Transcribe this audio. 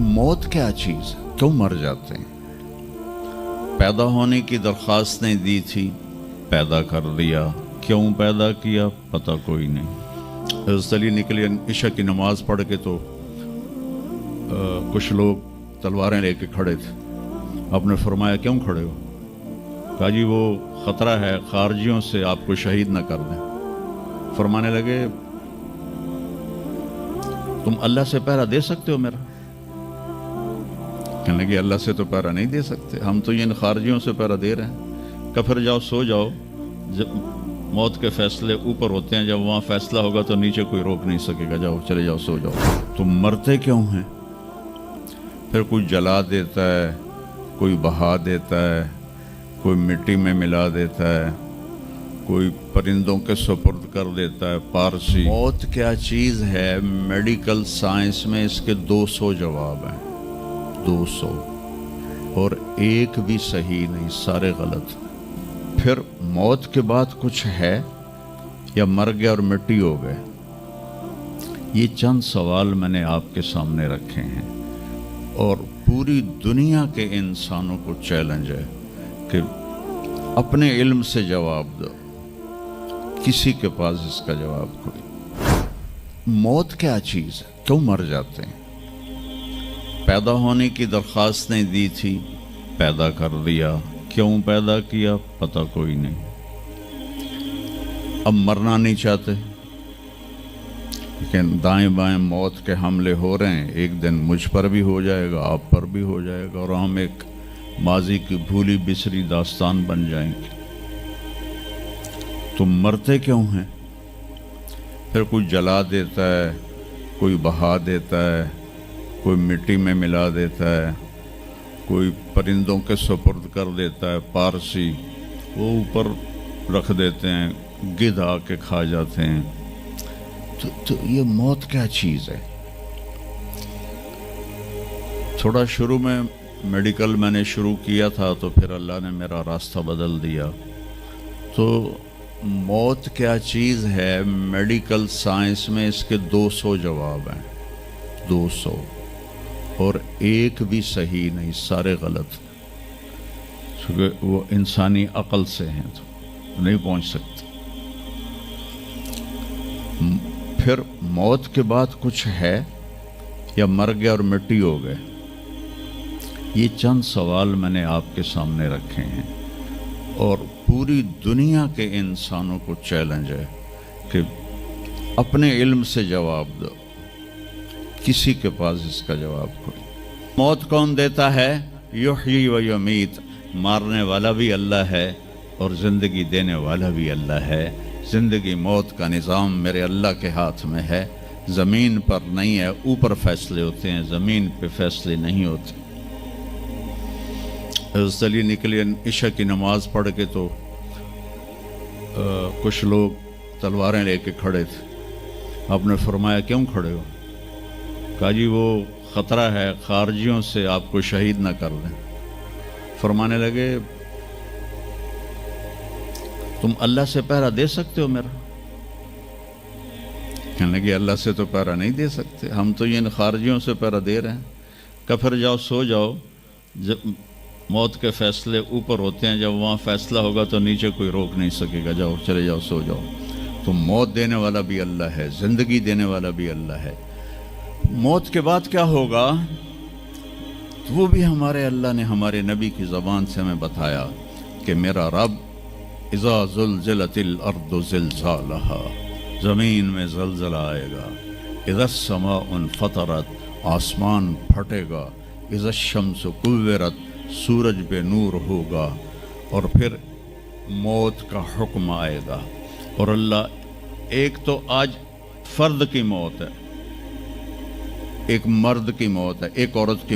मौत क्या चीज़ है, क्यों मर जाते हैं। पैदा होने की दरख्वास्त नहीं दी थी, पैदा कर दिया, क्यों पैदा किया पता कोई नहीं। हज़रत अली निकले इशा की नमाज पढ़ के तो कुछ लोग तलवारें लेके खड़े थे। आपने फरमाया क्यों खड़े हो? कहा जी वो ख़तरा है खारजियों से आपको शहीद न कर दें। फरमाने लगे तुम अल्लाह से पहरा दे सकते हो मेरा? कहने लगे अल्लाह से तो पहरा नहीं दे सकते, हम तो इन खारजियों से पहरा दे रहे हैं। कहा फिर जाओ सो जाओ, जब मौत के फैसले ऊपर होते हैं, जब वहाँ फैसला होगा तो नीचे कोई रोक नहीं सकेगा, जाओ चले जाओ सो जाओ। तुम मरते क्यों हैं? फिर कोई जला देता है, कोई बहा देता है, कोई मिट्टी में मिला देता है, कोई परिंदों के सुपुर्द कर देता है। पारसी मौत क्या चीज़ है, मेडिकल साइंस में इसके 200 जवाब हैं, 200, और एक भी सही नहीं, सारे गलत। फिर मौत के बाद कुछ है या मर गया और मिट्टी हो गए? ये चंद सवाल मैंने आपके सामने रखे हैं और पूरी दुनिया के इंसानों को चैलेंज है कि अपने इल्म से जवाब दो। किसी के पास इसका जवाब कोई। मौत क्या चीज़ है, क्यों मर जाते हैं। पैदा होने की दरख्वास्त नहीं दी थी, पैदा कर दिया, क्यों पैदा किया पता कोई नहीं। अब मरना नहीं चाहते, लेकिन दाएं बाएं मौत के हमले हो रहे हैं। एक दिन मुझ पर भी हो जाएगा, आप पर भी हो जाएगा, और हम एक माजी की भूली बिसरी दास्तान बन जाएंगे। तुम मरते क्यों हैं? फिर कोई जला देता है, कोई बहा देता है, कोई मिट्टी में मिला देता है, कोई परिंदों के सुपुर्द कर देता है। पारसी वो ऊपर रख देते हैं, गिद्ध आके खा जाते हैं। तो ये मौत क्या चीज़ है। थोड़ा शुरू में मेडिकल मैंने शुरू किया था, तो फिर अल्लाह ने मेरा रास्ता बदल दिया। तो मौत क्या चीज़ है, मेडिकल साइंस में इसके 200 जवाब हैं, 200, और एक भी सही नहीं, सारे गलत। क्योंकि वो इंसानी अक्ल से हैं तो नहीं पहुंच सकते। फिर मौत के बाद कुछ है या मर गया और मिट्टी हो गए? ये चंद सवाल मैंने आपके सामने रखे हैं और पूरी दुनिया के इंसानों को चैलेंज है कि अपने इल्म से जवाब दो। किसी के पास इसका जवाब कोई। मौत कौन देता है? युहयी व युमीत। मारने वाला भी अल्लाह है और ज़िंदगी देने वाला भी अल्लाह है। ज़िंदगी मौत का निज़ाम मेरे अल्लाह के हाथ में है। ज़मीन पर नहीं है, ऊपर फैसले होते हैं, ज़मीन पे फैसले नहीं होते। हज़रत अली निकले इशा की नमाज पढ़ के तो कुछ लोग तलवारें लेके खड़े थे। आपने फरमाया क्यों खड़े हो? कहा जी वो ख़तरा है खारजियों से आपको शहीद न कर दें। फरमाने लगे तुम अल्लाह से पहरा दे सकते हो मेरा? कहने लगे अल्लाह से तो पहरा नहीं दे सकते, हम तो इन खारजियों से पहरा दे रहे हैं। कहा फिर जाओ सो जाओ, जब मौत के फैसले ऊपर होते हैं, जब वहाँ फैसला होगा तो नीचे कोई रोक नहीं सकेगा, जाओ चले जाओ सो जाओ। तो मौत देने वाला भी अल्लाह है, ज़िंदगी देने वाला भी अल्लाह है। मौत के बाद क्या होगा तो वो भी हमारे अल्लाह ने हमारे नबी की ज़बान से हमें बताया कि मेरा रब इज़ा ज़ुल्ज़िलतिल अर्दु ज़िलज़ालहा, ज़मीन में ज़लज़ला आएगा। इज़ा समाउन फ़तरत, आसमान फटेगा। इज़ा शम्सु कुव्विरत, सूरज पे नूर होगा। और फिर मौत का हुक्म आएगा। और अल्लाह एक तो आज फ़र्द की मौत है, एक मर्द की मौत है, एक औरत की